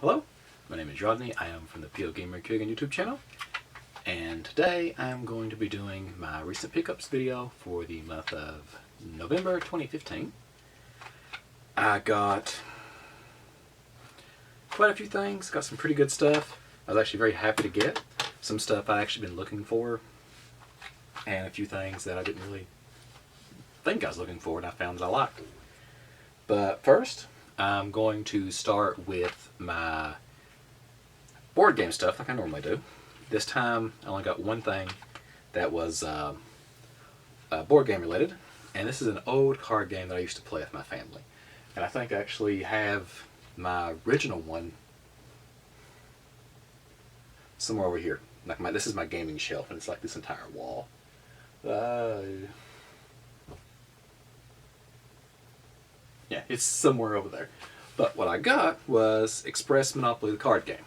Hello, my name is Rodney. I am from the pOedGamerQuehegan YouTube channel, and today I am going to be doing my recent pickups video for the month of November 2015. I got quite a few things, got some pretty good stuff. I was actually very happy to get some stuff I actually been looking for, and a few things that I didn't really think I was looking for and I found that I liked. But first, I'm going to start with my board game stuff like I normally do. This time I only got one thing that was board game related, and this is an old card game that I used to play with my family. And I think I actually have my original one somewhere over here. This is my gaming shelf, and it's like this entire wall. Yeah, it's somewhere over there. But what I got was Express Monopoly, the card game.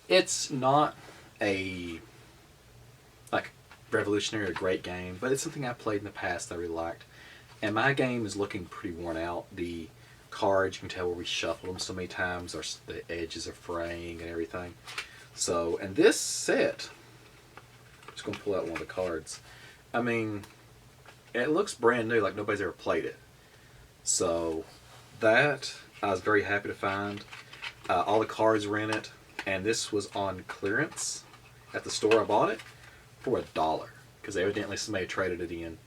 It's not a revolutionary or great game, but it's something I played in the past that I really liked. And my game is looking pretty worn out. The cards, you can tell where we shuffled them so many times, the edges are fraying and everything. So, and this set, I'm just going to pull out one of the cards. I mean, it looks brand new, like nobody's ever played it. So that I was very happy to find. All the cards were in it, and this was on clearance at the store I bought it for $1, because evidently somebody traded it in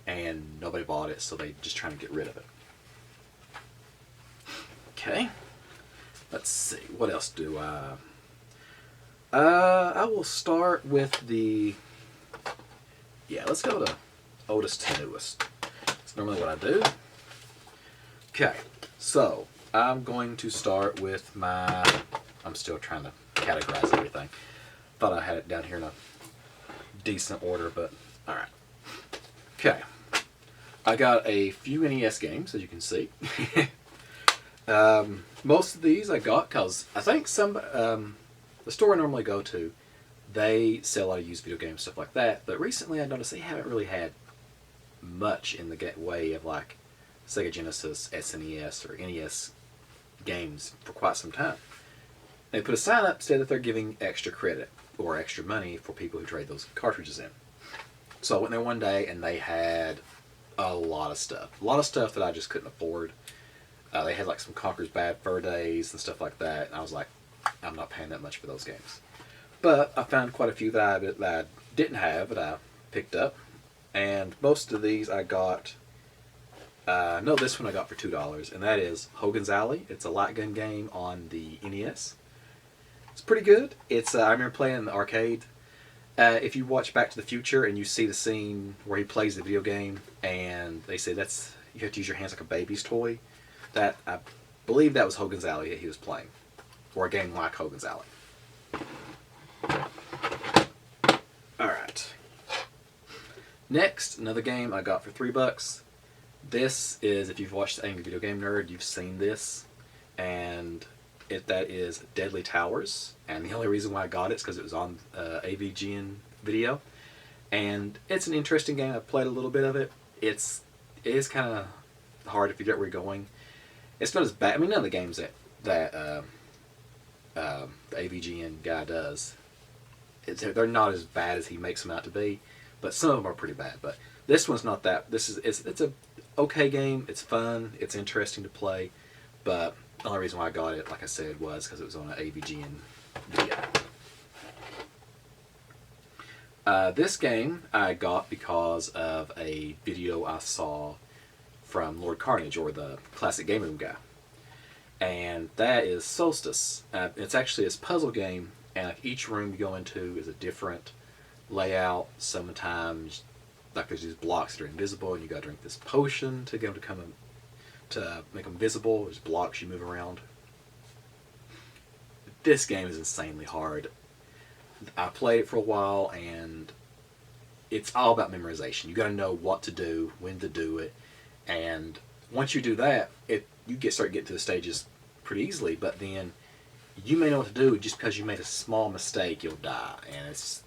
and nobody bought it, so they just trying to get rid of it. Okay, let's see, what else do I will start with let's go to oldest to newest. That's normally what I do. Okay, so I'm going to start with I'm still trying to categorize everything. Thought I had it down here in a decent order, but alright. Okay, I got a few NES games, as you can see. Most of these I got because I think the store I normally go to, they sell a lot of used video games, stuff like that, but recently I noticed they haven't really had much in the way of like Sega Genesis, SNES, or NES games for quite some time. They put a sign up saying that they're giving extra credit or extra money for people who trade those cartridges in. So I went there one day and they had a lot of stuff. A lot of stuff that I just couldn't afford. They had like some Conker's Bad Fur Days and stuff like that. And I was like, I'm not paying that much for those games. But I found quite a few that I didn't have that I picked up. And most of these I got... no, this one I got for $2, and that is Hogan's Alley. It's a light gun game on the NES. It's pretty good. It's I remember playing in the arcade. If you watch Back to the Future and you see the scene where he plays the video game, and they say you have to use your hands like a baby's toy, that I believe that was Hogan's Alley that he was playing, or a game like Hogan's Alley. All right. Next, another game I got for $3. This is, if you've watched The Angry Video Game Nerd, you've seen this, and that is Deadly Towers, and the only reason why I got it is because it was on AVGN video, and it's an interesting game. I've played a little bit of it. It is kind of hard to figure out where you're going. It's not as bad. I mean, none of the games that the AVGN guy does, they're not as bad as he makes them out to be, but some of them are pretty bad. But this one's not that. It's a okay game. It's fun. It's interesting to play. But the only reason why I got it, like I said, was because it was on an AVGN video. This game I got because of a video I saw from Lord Carnage, or the classic game room guy. And that is Solstice. It's actually this puzzle game, and like each room you go into is a different layout. Sometimes there's these blocks that are invisible, and you gotta drink this potion to get them to make them visible. There's blocks you move around. This game is insanely hard. I played it for a while, and it's all about memorization. You gotta know what to do, when to do it, and once you do that, you start getting to the stages pretty easily. But then you may know what to do, just because you made a small mistake, you'll die, and it's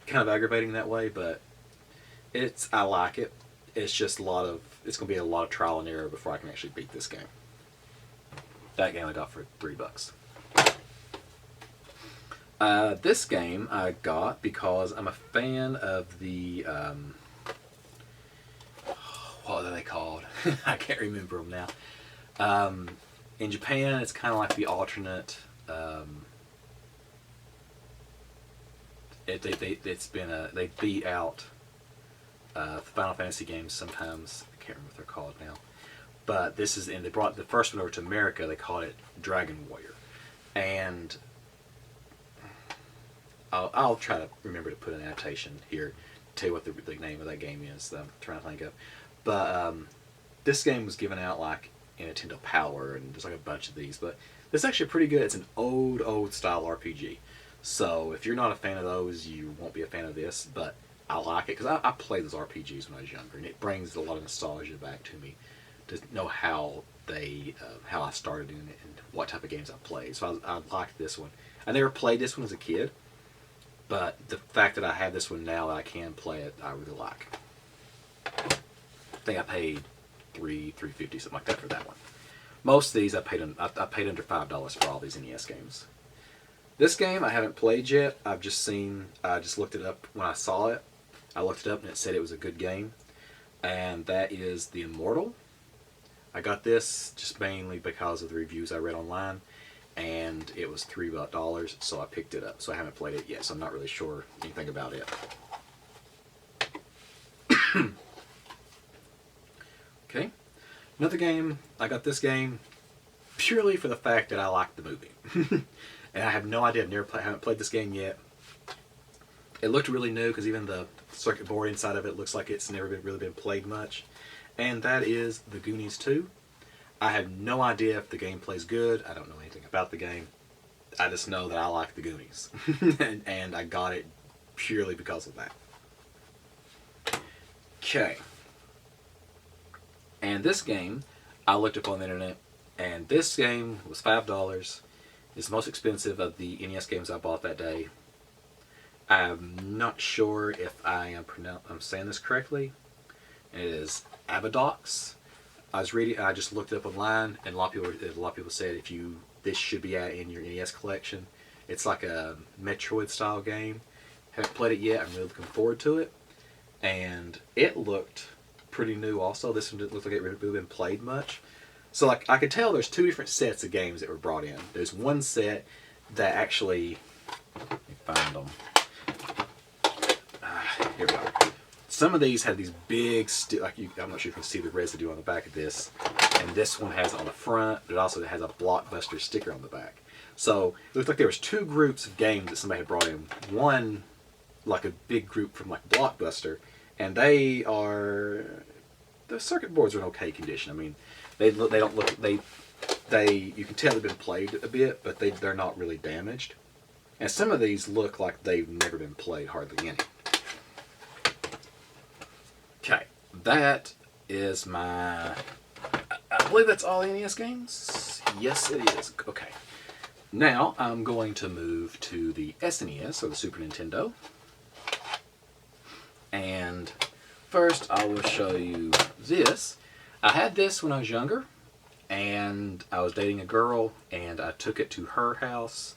kind of aggravating that way. But I like it. It's just it's going to be a lot of trial and error before I can actually beat this game. That game I got for $3. This game I got because I'm a fan of the, what are they called? I can't remember them now. In Japan, it's kind of like the alternate. They beat out Final Fantasy games sometimes. I can't remember what they're called now. But this is, and they brought the first one over to America. They called it Dragon Warrior, and I'll try to remember to put an annotation here. Tell you what the name of that game is that I'm trying to think of. But this game was given out like in Nintendo Power, and there's like a bunch of these. But this is actually pretty good. It's an old style RPG. So if you're not a fan of those, you won't be a fan of this. But I like it because I played those RPGs when I was younger, and it brings a lot of nostalgia back to me to know how how I started in it and what type of games I played. So I liked this one. I never played this one as a kid, but the fact that I have this one now that I can play it, I really like. I think I paid $3.50 something like that for that one. Most of these I paid under $5 for all these NES games. This game I haven't played yet. I just looked it up when I saw it. I looked it up and it said it was a good game, and that is The Immortal. I got this just mainly because of the reviews I read online, and it was $3, so I picked it up. So I haven't played it yet, so I'm not really sure anything about it. Okay, another game. I got this game purely for the fact that I liked the movie, and I have no idea. Haven't played this game yet. It looked really new because even the circuit board inside of it looks like it's never really been played much. And that is The Goonies 2. I have no idea if the gameplay's good. I don't know anything about the game. I just know that I like The Goonies. and I got it purely because of that. Okay. And this game, I looked up on the internet, and this game was $5. It's the most expensive of the NES games I bought that day. I'm not sure if I'm saying this correctly. It is Abadox. I just looked it up online, and a lot of people said this should be in your NES collection. It's like a Metroid style game. Haven't played it yet. I'm really looking forward to it, and it looked pretty new. Also, this one didn't look like it really been played much. So like I could tell, there's two different sets of games that were brought in. There's one set that actually, let me find them. Here we go. Some of these have these big, I'm not sure if you can see the residue on the back of this. And this one has it on the front, but it also has a Blockbuster sticker on the back. So it looked like there was two groups of games that somebody had brought in. One, like a big group from like Blockbuster, and the circuit boards are in okay condition. I mean, you can tell they've been played a bit, but they're not really damaged. And some of these look like they've never been played hardly any. Okay, that is I believe that's all the NES games? Yes, it is. Okay. Now, I'm going to move to the SNES, or the Super Nintendo. And first, I will show you this. I had this when I was younger, and I was dating a girl, and I took it to her house,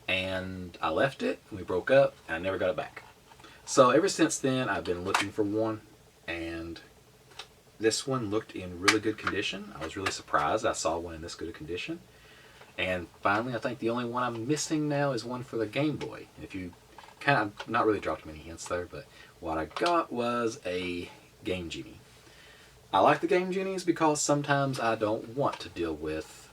and I left it, and we broke up, and I never got it back. So ever since then, I've been looking for one. And this one looked in really good condition. I was really surprised I saw one in this good a condition. And finally, I think the only one I'm missing now is one for the Game Boy. If you I've not really dropped many hints there, but what I got was a Game Genie. I like the Game Genies because sometimes I don't want to deal with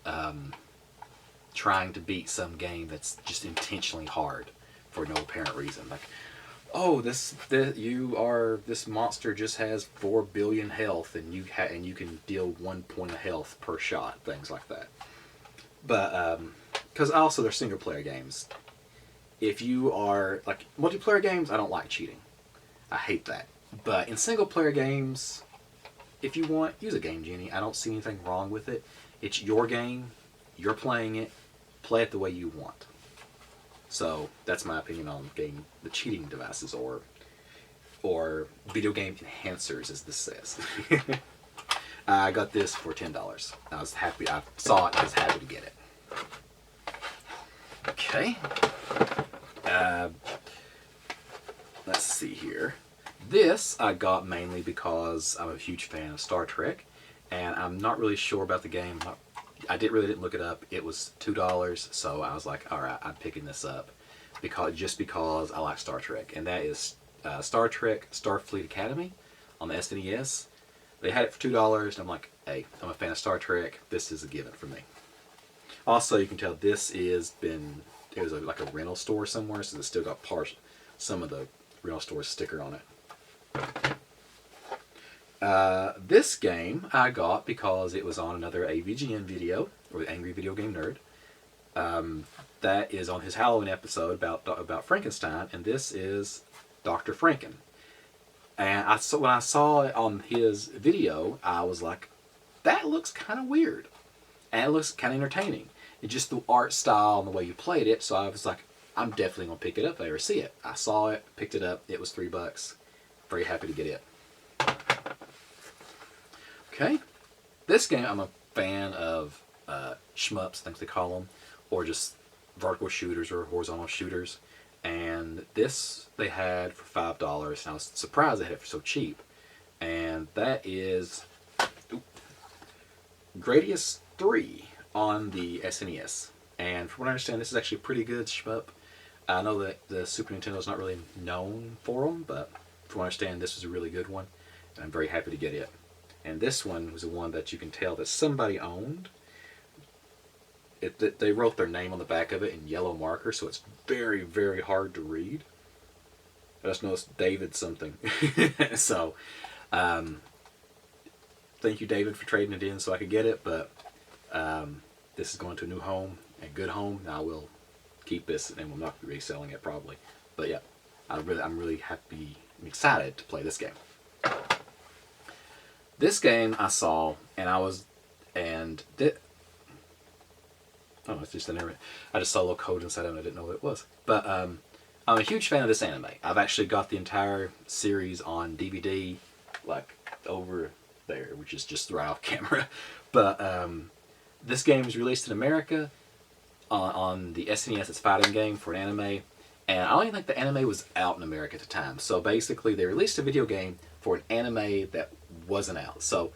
trying to beat some game that's just intentionally hard for no apparent reason. Like, oh, this monster just has 4 billion health, and you can deal 1 point of health per shot, things like that. But because also they're single player games. If you are like multiplayer games, I don't like cheating. I hate that. But in single player games, if you want, use a Game Genie. I don't see anything wrong with it. It's your game. You're playing it. Play it the way you want. So that's my opinion on the cheating devices or video game enhancers, as this says. I got this for $10. I was happy. I saw it. I was happy to get it. Okay. Let's see here. This I got mainly because I'm a huge fan of Star Trek, and I'm not really sure about the game. I didn't look it up. It was $2, so I was like, all right, I'm picking this up because I like Star Trek, and that is Star Trek Starfleet Academy on the SNES. They had it for $2, and I'm like, hey, I'm a fan of Star Trek. This is a given for me. Also, you can tell this it was like a rental store somewhere, so it's still got some of the rental store sticker on it. This game I got because it was on another AVGN video, or the Angry Video Game Nerd. That is on his Halloween episode about Frankenstein, and this is Dr. Franken. And when I saw it on his video, I was like, that looks kind of weird. And it looks kind of entertaining. It's just the art style and the way you played it, so I was like, I'm definitely going to pick it up if I ever see it. I saw it, picked it up, it was $3. Very happy to get it. Okay. This game, I'm a fan of shmups, I think they call them, or just vertical shooters or horizontal shooters. And this they had for $5, and I was surprised they had it for so cheap. And that is Gradius 3 on the SNES. And from what I understand, this is actually a pretty good shmup. I know that the Super Nintendo is not really known for them, but from what I understand, this was a really good one, and I'm very happy to get it. And this one was the one that you can tell that somebody owned. They wrote their name on the back of it in yellow marker, so it's very, very hard to read. I just noticed David something. So, thank you, David, for trading it in so I could get it, but this is going to a new home, a good home, and I will keep this, and will not be reselling it probably. But yeah, I'm really happy and excited to play this game. This game I saw, and oh, it's just I just saw a little code inside of it and I didn't know what it was. But I'm a huge fan of this anime. I've actually got the entire series on DVD, like over there, which is just right off camera. But this game was released in America on the SNES. It's a fighting game for an anime. And I don't even think the anime was out in America at the time. So basically they released a video game for an anime that wasn't out. So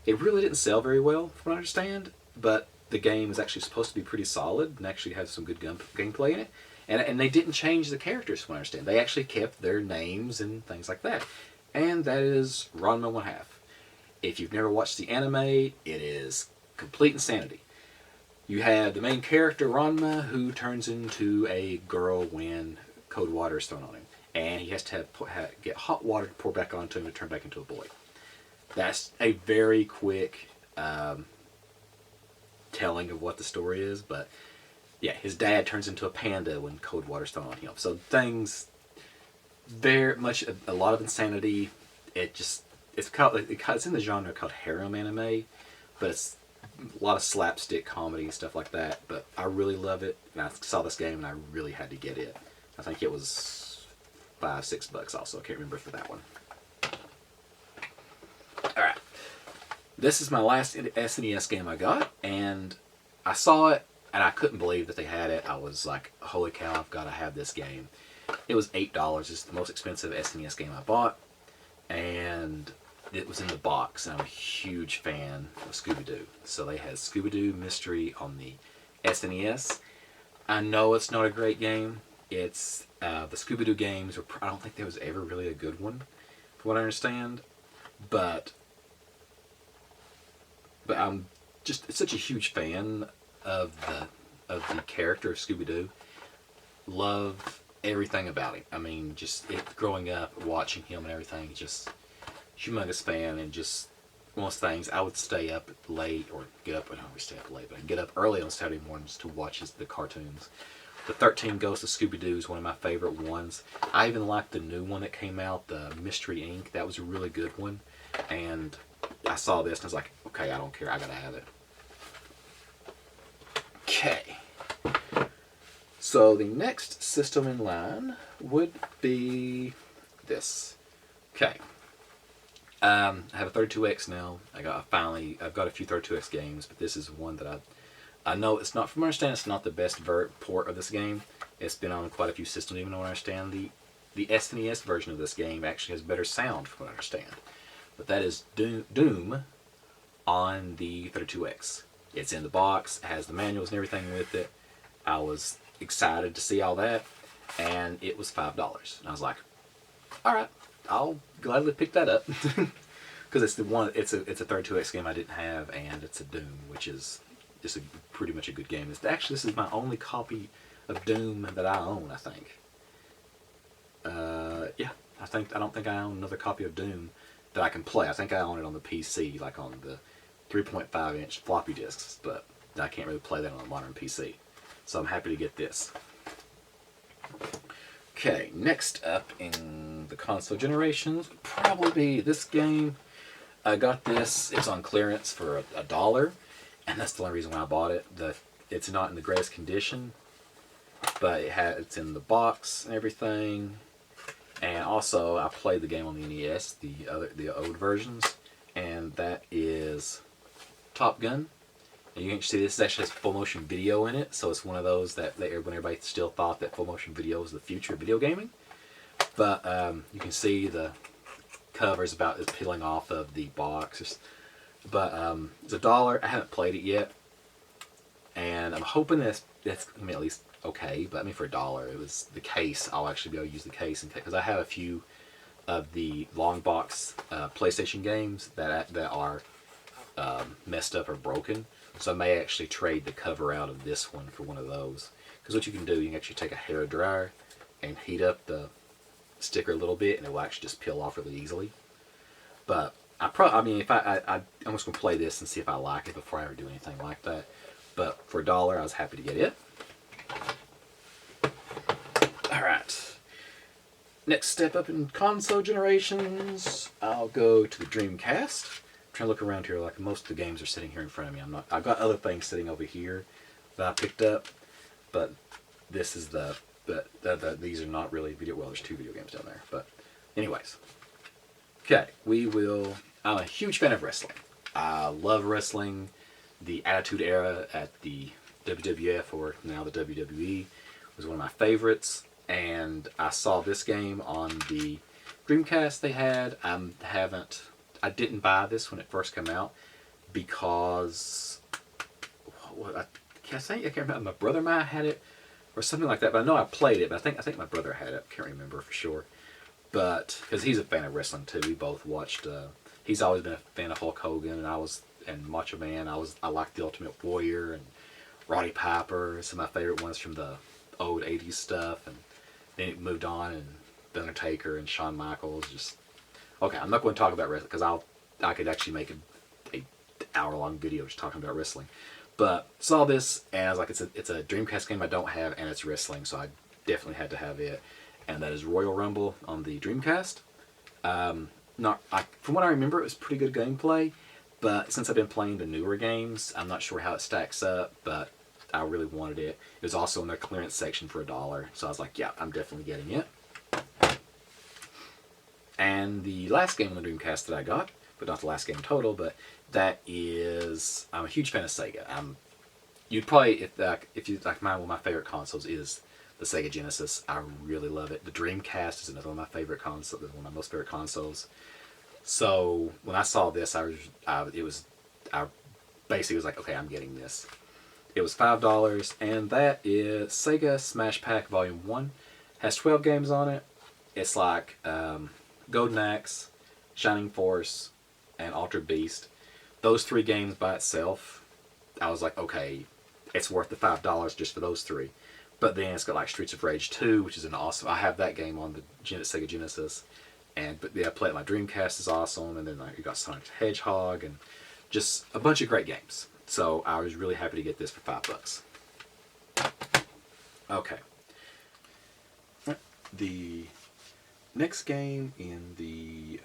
it really didn't sell very well, from what I understand. But the game is actually supposed to be pretty solid and actually has some good gameplay in it. And they didn't change the characters, from what I understand. They actually kept their names and things like that. And that is Ranma 1/2. If you've never watched the anime, it is complete insanity. You have the main character, Ranma, who turns into a girl when cold water is thrown on him. And he has to get hot water to pour back onto him to turn back into a boy. That's a very quick telling of what the story is, but yeah, his dad turns into a panda when cold water's thrown on him. So things, very much, a lot of insanity. It's in the genre called harem anime, but it's a lot of slapstick comedy and stuff like that. But I really love it, and I saw this game and I really had to get it. I think it was $5-6 also. I can't remember for that one. Alright. This is my last SNES game I got, and I saw it, and I couldn't believe that they had it. I was like, holy cow, I've got to have this game. It was $8. It's the most expensive SNES game I bought, and it was in the box, and I'm a huge fan of Scooby-Doo. So they had Scooby-Doo Mystery on the SNES. I know it's not a great game. It's the Scooby-Doo games, I don't think there was ever really a good one, from what I understand. But I'm just such a huge fan of the character of Scooby-Doo. Love everything about him. I mean, just growing up, watching him and everything, just humongous fan, and just one of those things. I would stay up late, or get up, I don't always stay up late, but I'd get up early on Saturday mornings to watch the cartoons. The 13 Ghosts of Scooby-Doo is one of my favorite ones. I even like the new one that came out, the Mystery Inc. That was a really good one. And I saw this and I was like, okay, I don't care, I gotta have it. Okay. So the next system in line would be this. Okay. I have a 32X now. I've got a few 32X games, but this is one that I know it's not, from my understanding, it's not the best port of this game, It's been on quite a few systems, even though I understand the SNES version of this game actually has better sound, from what I understand. But that is Doom on the 32X. It's in the box, it has the manuals and everything with it. I was excited to see all that, and it was $5. And I was like, all right, I'll gladly pick that up. Because it's it's a 32X game I didn't have, and it's a Doom, which is just pretty much a good game. Actually, this is my only copy of Doom that I own, I think. Yeah, I don't think I own another copy of Doom that I can play. I think I own it on the PC, like on the 3.5-inch floppy disks, but I can't really play that on a modern PC. So I'm happy to get this. Okay, next up in the console generations would probably be this game. I got this, it's on clearance for $1, and that's the only reason why I bought it. It's not in the greatest condition, but it's in the box and everything. And also, I played the game on the NES, the old versions, and that is Top Gun. And you can see this actually has full motion video in it, so it's one of those that when everybody still thought that full motion video was the future of video gaming. But you can see the covers about is peeling off of the box. But it's $1. I haven't played it yet, and I'm hoping that's at least okay. But I mean, for $1, it was the case. I'll actually be able to use the case because I have a few of the long box PlayStation games that are messed up or broken. So I may actually trade the cover out of this one for one of those. Because what you can do, you can actually take a hair dryer and heat up the sticker a little bit, and it will actually just peel off really easily. But I'm just going to play this and see if I like it before I ever do anything like that. But for $1, I was happy to get it. Alright. Next step up in console generations, I'll go to the Dreamcast. I'm trying to look around here, like most of the games are sitting here in front of me. I've got other things sitting over here that I picked up, but this is these are not really video. Well, there's 2 video games down there, but anyways. Okay, I'm a huge fan of wrestling. I love wrestling. The Attitude Era at the WWF, or now the WWE, was one of my favorites. And I saw this game on the Dreamcast they had. I didn't buy this when it first came out because I can't remember. My brother might have had it or something like that. But I know I played it. But I think my brother had it. I can't remember for sure. But because he's a fan of wrestling too, we both watched. He's always been a fan of Hulk Hogan, and Macho Man. I liked the Ultimate Warrior and Roddy Piper. Some of my favorite ones from the old '80s stuff, and then it moved on, and The Undertaker and Shawn Michaels. Okay, I'm not going to talk about wrestling because I could actually make a hour-long video just talking about wrestling. But saw this and I was like, it's a Dreamcast game I don't have, and it's wrestling, so I definitely had to have it. And that is Royal Rumble on the Dreamcast. From what I remember, it was pretty good gameplay, but since I've been playing the newer games, I'm not sure how it stacks up. But I really wanted it. It was also in their clearance section for $1, so I was like, yeah, I'm definitely getting it. And the last game on the Dreamcast that I got, but not the last game total, but that is, I'm a huge fan of Sega. You'd probably, if you like, one of my favorite consoles is the Sega Genesis. I really love it. The Dreamcast is another one of my favorite consoles, one of my most favorite consoles. So when I saw this, I basically was like, okay, I'm getting this. It was $5, and that is Sega Smash Pack Volume 1. Has 12 games on it. It's like Golden Axe, Shining Force, and Altered Beast. Those 3 games by itself, I was like, okay, it's worth the $5 just for those 3. But then it's got like Streets of Rage 2, which is an awesome. I have that game on the Sega Genesis, but yeah, I play it. My Dreamcast is awesome, and then you got Sonic the Hedgehog, and just a bunch of great games. So I was really happy to get this for $5. Okay. The next game in the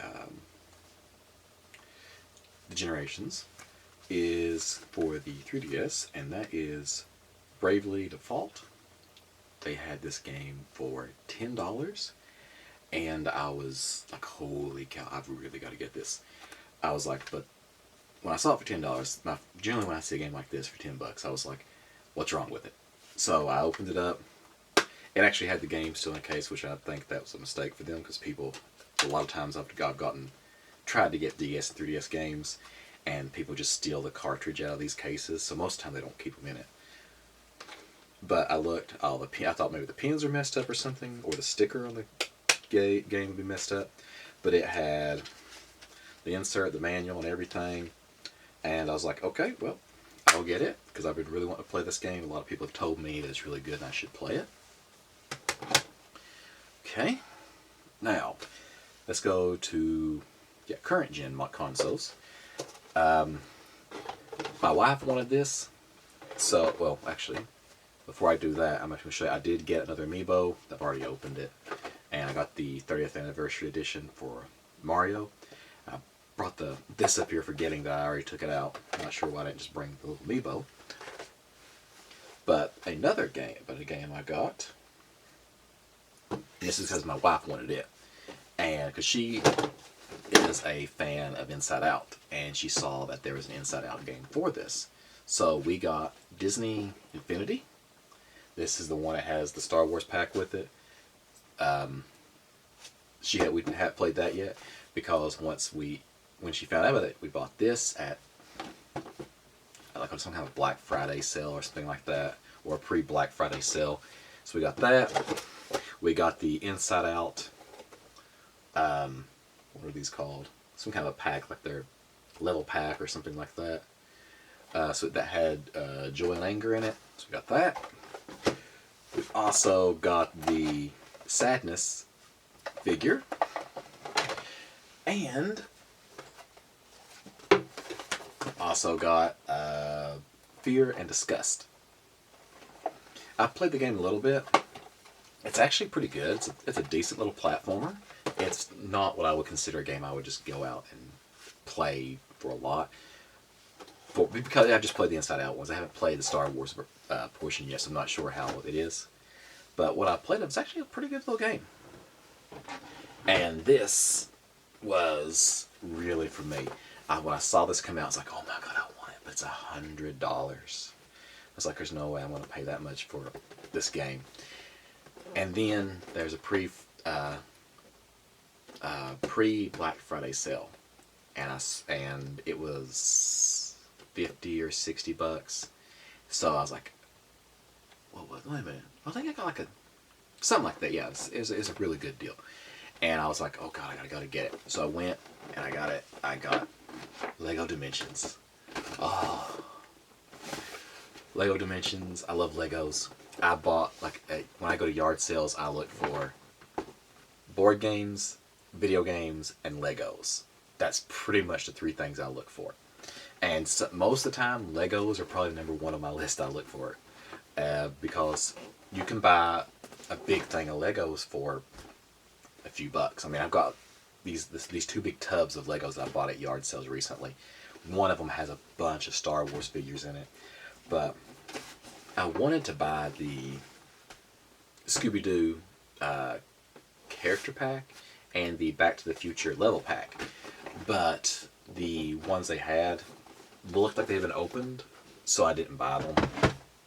generations is for the 3DS, and that is Bravely Default. They had this game for $10, and I was like, holy cow, I've really got to get this. I was like, but when I saw it for $10, generally when I see a game like this for $10, I was like, what's wrong with it? So I opened it up, It actually had the game still in a case, which I think that was a mistake for them because people, a lot of times I've tried to get DS and 3DS games, and people just steal the cartridge out of these cases. So most of the time they don't keep them in it. But I looked, I thought maybe the pins were messed up or something, or the sticker on the game would be messed up. But it had the insert, the manual, and everything. And I was like, okay, well, I'll get it because I've been really wanting to play this game. A lot of people have told me that it's really good and I should play it. Okay, now let's go to current gen consoles. My wife wanted this, so well actually, before I do that, I'm going to show you. I did get another amiibo. I've already opened it, and I got the 30th anniversary edition for Mario. I brought this up here forgetting that I already took it out. I'm not sure why I didn't just bring the little amiibo. But a game I got. This is because my wife wanted it, and because she is a fan of Inside Out, and she saw that there was an Inside Out game for this. So we got Disney Infinity. This is the one that has the Star Wars pack with it. We hadn't played that yet because when she found out about it, we bought this at like on some kind of Black Friday sale or something like that, or a pre-Black Friday sale. So we got that. We got the Inside Out. What are these called? Some kind of a pack, like their level pack or something like that. So that had Joy and Anger in it. So we got that. We've also got the Sadness figure. And also got Fear and Disgust. I've played the game a little bit. It's actually pretty good. It's a decent little platformer. It's not what I would consider a game I would just go out and play for a lot. Because I've just played the Inside Out ones. I haven't played the Star Wars portion yet, so I'm not sure how it is. But what I played of was actually a pretty good little game. And this was really for me. When I saw this come out, I was like, oh my god, I want it. But it's $100. I was like, there's no way I'm going to pay that much for this game. And then there's a pre-Black Friday sale, and it was $50 or $60. So I was like, wait a minute. I think I got like something like that. Yeah, it's a really good deal. And I was like, oh god, I gotta go to get it. So I went and I got it. I got Lego Dimensions. Oh, Lego Dimensions. I love Legos. I bought, when I go to yard sales, I look for board games, video games, and Legos. That's pretty much the three things I look for. And so, most of the time, Legos are probably number one on my list I look for. Because you can buy a big thing of Legos for a few bucks. I mean, I've got these two big tubs of Legos that I bought at yard sales recently. One of them has a bunch of Star Wars figures in it. But I wanted to buy the Scooby-Doo character pack and the Back to the Future level pack. But the ones they had looked like they'd been opened, so I didn't buy them.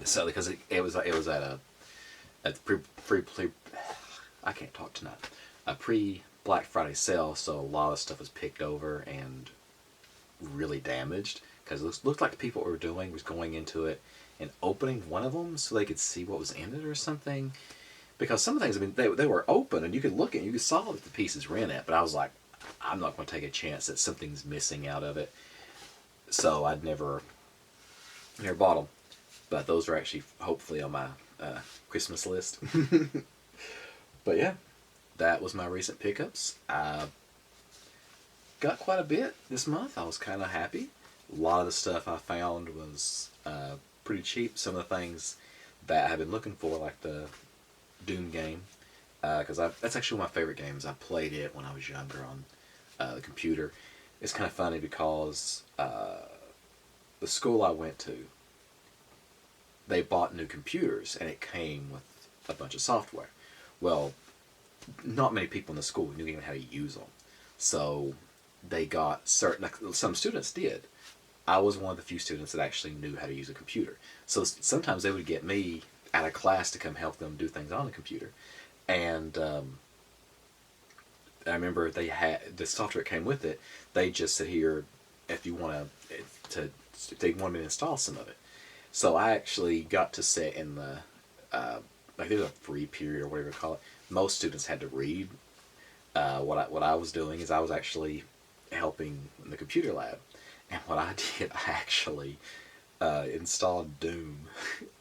So because it was at a pre-Black Friday sale, so a lot of stuff was picked over and really damaged. Because it looked like the people were doing was going into it and opening one of them so they could see what was in it or something. Because some of the things, I mean, they were open and you could look at it and you saw that the pieces were in it. But I was like, I'm not going to take a chance that something's missing out of it. So I'd never bought them. But those are actually hopefully on my Christmas list. But yeah, that was my recent pickups. I got quite a bit this month. I was kind of happy. A lot of the stuff I found was pretty cheap. Some of the things that I have been looking for, like the Doom game, because that's actually one of my favorite games. I played it when I was younger on the computer. It's kind of funny because the school I went to, they bought new computers and it came with a bunch of software. Well, not many people in the school knew even how to use them. So they got some students did. I was one of the few students that actually knew how to use a computer. So sometimes they would get me out of class to come help them do things on the computer. And I remember they had the software that came with it. They just said, here, if you want if they want me to install some of it. So I actually got to sit in the like there's a free period or whatever you call it. Most students had to read. What I was doing is I was actually helping in the computer lab, and what I did, I actually installed Doom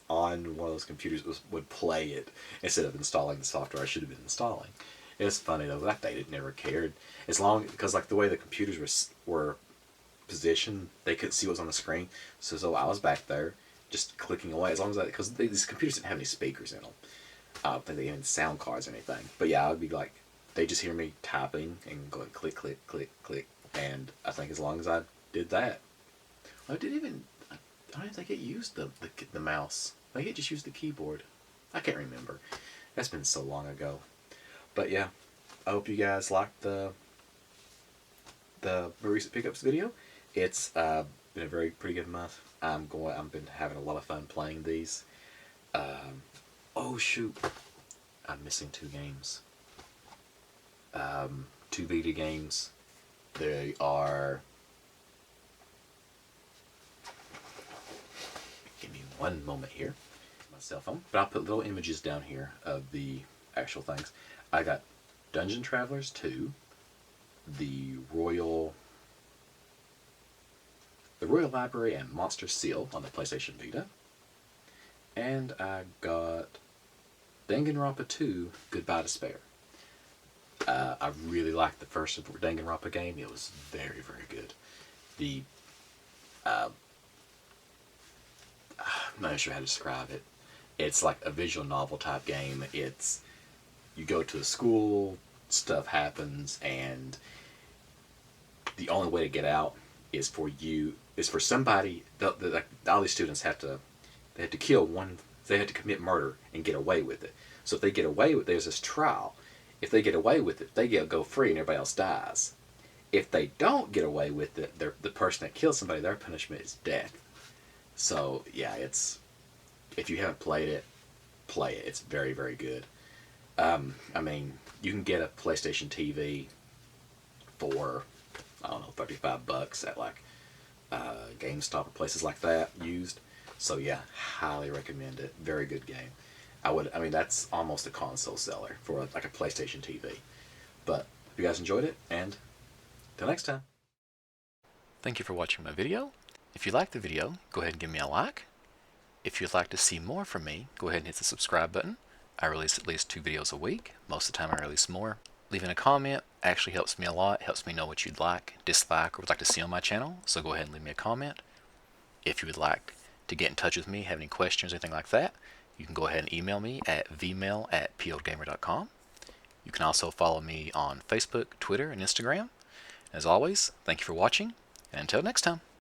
on one of those computers, would play it instead of installing the software I should have been installing. It was funny though. That they didn't never cared as long because like the way the computers were positioned, they couldn't see what was on the screen. So I was back there just clicking away as long as because these computers didn't have any speakers in them. I don't think they had sound cards or anything. But yeah, I would be like, they just hear me typing and going click, click, click, click. And I think as long as I did that, I don't even think it used the mouse. I think it just used the keyboard. I can't remember. That's been so long ago. But yeah, I hope you guys liked the recent pickups video. It's been a pretty good month. I've been having a lot of fun playing these. Oh shoot, I'm missing 2 games. 2 Vita games. They are. Give me one moment here. My cell phone. But I'll put little images down here of the actual things. I got Dungeon Travelers 2, the Royal Library and Monster Seal on the PlayStation Vita, and I got Danganronpa 2, Goodbye Despair. I really liked the first Danganronpa game. It was very, very good. I'm not sure how to describe it. It's like a visual novel type game. You go to a school, stuff happens, and the only way to get out is for somebody. All these students have to kill one. They have to commit murder and get away with it. So if they get away with it, there's this trial. If they get away with it, they go free and everybody else dies. If they don't get away with it, the person that kills somebody, their punishment is death. So yeah, if you haven't played it, play it. It's very, very good. I mean, you can get a PlayStation TV for, I don't know, $35 at like GameStop or places like that used. So yeah, highly recommend it. Very good game. I mean, that's almost a console seller for like a PlayStation TV. But if you guys enjoyed it, and until next time. Thank you for watching my video. If you liked the video, go ahead and give me a like. If you'd like to see more from me, go ahead and hit the subscribe button. I release at least 2 videos a week. Most of the time I release more. Leaving a comment actually helps me a lot. Helps me know what you'd like, dislike, or would like to see on my channel. So go ahead and leave me a comment. If you would like to get in touch with me, have any questions, anything like that, you can go ahead and email me at vmail@pOedGamer.com. You can also follow me on Facebook, Twitter, and Instagram. As always, thank you for watching, and until next time.